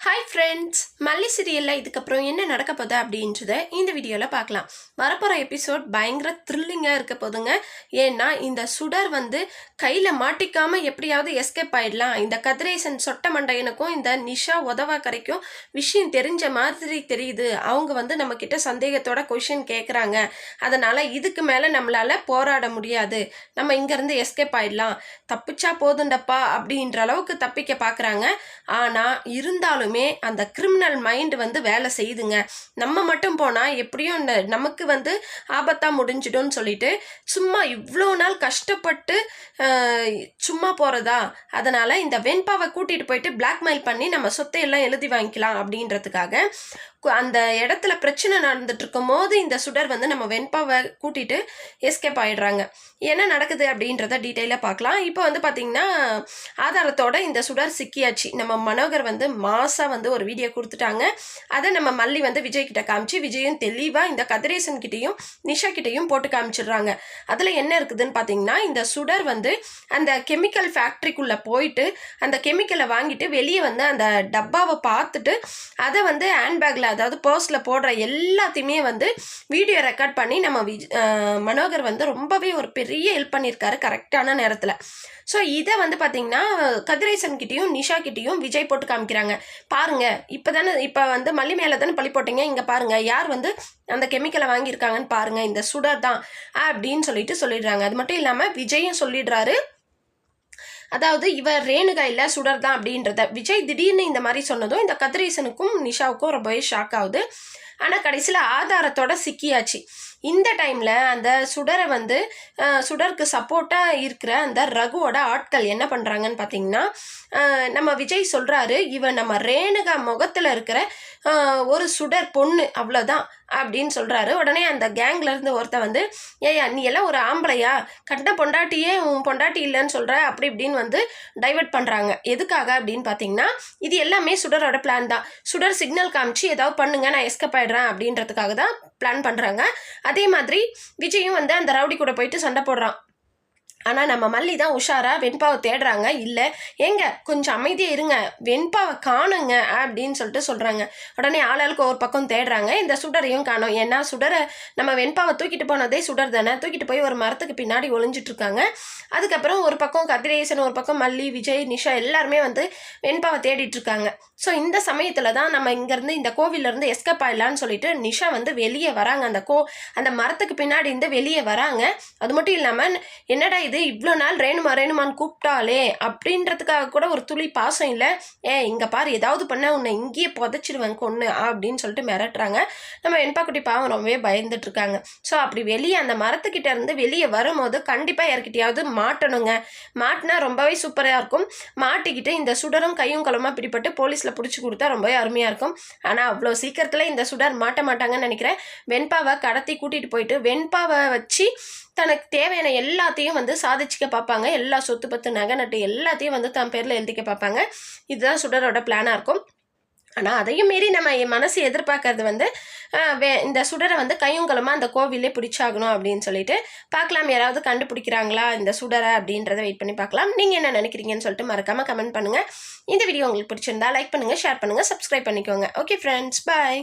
Hi friends, மல்லி சீரியலில் இதுக்கப்புறம் என்ன நடக்க போகுது அப்படின்றத இந்த வீடியோவில் பார்க்கலாம். வரப்போகிற எபிசோட் பயங்கர த்ரில்லிங்காக இருக்க போதுங்க. ஏன்னா இந்த சுடர் கையில் மாட்டிக்காமல் எப்படியாவது எஸ்கேப் ஆகிடலாம். இந்த கதிரேசன் சொட்ட மண்டையனுக்கும் இந்த நிஷா உதவாக்கரைக்கும் விஷயம் தெரிஞ்ச மாதிரி தெரியுது. அவங்க நம்மக்கிட்ட சந்தேகத்தோட கொஷின் கேட்குறாங்க. அதனால் இதுக்கு மேலே நம்மளால் போராட முடியாது, நம்ம இங்கேருந்து எஸ்கேப் ஆகிடலாம், தப்பிச்சா போதுண்டப்பா அப்படின்ற அளவுக்கு தப்பிக்க பார்க்குறாங்க. ஆனால் இருந்தாலும் அந்த கிரிமினல் மைண்ட் வேலை செய்யுதுங்க. நம்ம மட்டும் போனால் எப்படியும் நமக்கு ஆபத்தா முடிஞ்சிடும்னு சொல்லிட்டு சும்மா இவ்வளோ நாள் கஷ்டப்பட்டு சும்மா போகிறதா, அதனால் இந்த வெண்பாவை கூட்டிகிட்டு போயிட்டு பிளாக்மெயில் பண்ணி நம்ம சொத்தை எல்லாம் எழுதி வாங்கிக்கலாம் அப்படின்றதுக்காக அந்த இடத்துல பிரச்சனை நடந்துட்டு இருக்கும் போது இந்த சுடர் நம்ம வெண்பாவை கூட்டிட்டு எஸ்கேப் ஆயிடுறாங்க. என்ன நடக்குது அப்படின்றத டீட்டெயிலாக பார்க்கலாம். இப்போ பார்த்தீங்கன்னா ஆதாரத்தோட இந்த சுடர் சிக்கியாச்சு. நம்ம மனோகர் மாசா ஒரு வீடியோ கொடுத்துட்டாங்க. அதை நம்ம மல்லி விஜய் கிட்ட காமிச்சு, விஜயும் தெளிவாக இந்த கதிரேசன் கிட்டையும் நிஷா கிட்டையும் போட்டு காமிச்சிடுறாங்க. அதில் என்ன இருக்குதுன்னு பார்த்தீங்கன்னா, இந்த சுடர் அந்த கெமிக்கல் ஃபேக்ட்ரிக்குள்ளே போயிட்டு அந்த கெமிக்கலை வாங்கிட்டு வெளியே அந்த டப்பாவை பார்த்துட்டு அதை ஹேண்ட்பேக்கில், அதாவது பர்ஸில் போடுற எல்லாத்தையுமே வீடியோ ரெக்கார்ட் பண்ணி நம்ம மனோகர் ரொம்பவே ஒரு பெரிய ஹெல்ப் பண்ணியிருக்காரு கரெக்டான நேரத்தில். ஸோ இதை பார்த்தீங்கன்னா கதிரேசன் கிட்டேயும் நிஷா கிட்டேயும் விஜய் போட்டு காமிக்கிறாங்க. பாருங்க, இப்போ மல்லி மேலே தானே பழி போட்டீங்க, இங்கே பாருங்க யார் அந்த கெமிக்கலை வாங்கியிருக்காங்கன்னு பாருங்க, இந்த சுடர் தான் அப்படின்னு சொல்லிடுறாங்க. அது மட்டும் இல்லாமல் விஜயும் சொல்லிடுறாரு, அதாவது இவர் ரேணுகா இல்லை சுடர் தான் அப்படின்றத. விஜய் திடீர்னு இந்த மாதிரி சொன்னதும் இந்த கதிரேசனுக்கும் நிஷாவுக்கும் ரொம்பவே ஷாக் ஆகுது. ஆனால் கடைசியில் ஆதாரத்தோட சிக்கியாச்சு. இந்த டைமில் அந்த சுடரை சுடருக்கு சப்போர்ட்டாக இருக்கிற அந்த ரகுவோட ஆட்கள் என்ன பண்ணுறாங்கன்னு பார்த்தீங்கன்னா, நம்ம விஜய் சொல்கிறாரு, இவன் நம்ம ரேணுகா முகத்தில் இருக்கிற ஒரு சுடர் பொண்ணு, அவ்வளோதான் அப்படின்னு சொல்கிறாரு. உடனே அந்த கேங்லேருந்து ஒருத்த ஏயா நீ எல்லாம் ஒரு ஆம்பளையா, கட்டின பொண்டாட்டியே உன் பொண்டாட்டி இல்லைன்னு சொல்கிற அப்படி இப்படின்னு டைவெர்ட் பண்ணுறாங்க. எதுக்காக அப்படின்னு பார்த்தீங்கன்னா, இது எல்லாமே சுடரோட பிளான் தான். சுடர் சிக்னல் காமிச்சு ஏதாவது பண்ணுங்க, நான் எஸ்கேப் ஆகிடுறேன் அப்படின்றதுக்காக தான் பிளான் பண்ணுறாங்க. அதே மாதிரி விஜயும் அந்த ரவுடி கூட போயிட்டு சண்டை போடுறான். ஆனால் நம்ம மல்லி தான் உஷாரா வெண்பாவை தேடுறாங்க. இல்லை ஏங்க கொஞ்சம் அமைதியாக இருங்க, வெண்பாவை காணுங்க அப்படின்னு சொல்கிறாங்க. உடனே ஆளாளுக்கு ஒரு பக்கம் தேடுறாங்க. இந்த சுடரையும் காணும். ஏன்னா சுடரை நம்ம வெண்பாவை தூக்கிட்டு போனதே சுடர் தானே. தூக்கிட்டு போய் ஒரு மரத்துக்கு பின்னாடி ஒளிஞ்சிட்டு இருக்காங்க. அதுக்கப்புறம் ஒரு பக்கம் கதிரேசன், ஒரு பக்கம் மல்லி, விஜய், நிஷா எல்லாருமே வெண்பாவை தேடிட்டு இருக்காங்க. ஸோ இந்த சமயத்தில் தான் நம்ம இங்கேருந்து இந்த கோவிலேருந்து எஸ்கேப் ஆயிடலான்னு சொல்லிட்டு நிஷா வெளியே வராங்க. அந்த மரத்துக்கு பின்னாடி வெளியே வராங்க. அது மட்டும் இல்லாமல் என்னடா இது இவ்வளோ நாள் ரேணுமான்னு கூப்பிட்டாலே அப்படின்றதுக்காக கூட ஒரு துளி பாசம் இல்லை. இங்கே பாரு, ஏதாவது பண்ண உன்னை இங்கேயே புதைச்சிடுவேன் கொன்று அப்படின்னு சொல்லிட்டு மிரட்டுறாங்க. நம்ம வெண்பா குட்டி பாவம் ரொம்பவே பயந்துட்டு இருக்காங்க. ஸோ அப்படி வெளியே அந்த மரத்துக்கிட்ட இருந்து வெளியே வரும்போது கண்டிப்பாக யார்கிட்டையாவது மாட்டணுங்க. மாட்டினா ரொம்பவே சூப்பராக இருக்கும். மாட்டிக்கிட்டு இந்த சுடரும் கையும் களமாக பிடிப்பட்டு போலீஸில் பிடிச்சி கொடுத்தா ரொம்பவே அருமையாக இருக்கும். ஆனால் அவ்வளோ சீக்கிரத்தில் இந்த சுடர் மாட்ட மாட்டாங்கன்னு நினைக்கிறேன். வெண்பாவை கடத்தி கூட்டிகிட்டு போயிட்டு வெண்பாவை வச்சு தனக்கு தேவையான எல்லாத்தையும் சாதிச்சுக்க பார்ப்பாங்க. எல்லா சொத்து பத்து நகை நட்டு எல்லாத்தையும் தன் பேரில் எழுதிக்க பார்ப்பாங்க. இதுதான் சுடரோட பிளானாக இருக்கும். ஆனால் அதையும் மீறி நம்ம மனசு எதிர்பார்க்கறது இந்த சுடரை கையுங்கலமாக அந்த கோவிலே பிடிச்சாகணும் அப்படின்னு சொல்லிட்டு பார்க்கலாம். யாராவது கண்டுபிடிக்கிறாங்களா இந்த சுடரை அப்படின்றத வெயிட் பண்ணி பார்க்கலாம். நீங்கள் என்ன நினைக்கிறீங்கன்னு சொல்லிட்டு மறக்காமல் கமெண்ட் பண்ணுங்கள். இந்த வீடியோ உங்களுக்கு பிடிச்சிருந்தா லைக் பண்ணுங்கள், ஷேர் பண்ணுங்கள், சப்ஸ்கிரைப் பண்ணிக்கோங்க. ஓகே ஃப்ரெண்ட்ஸ், பாய்.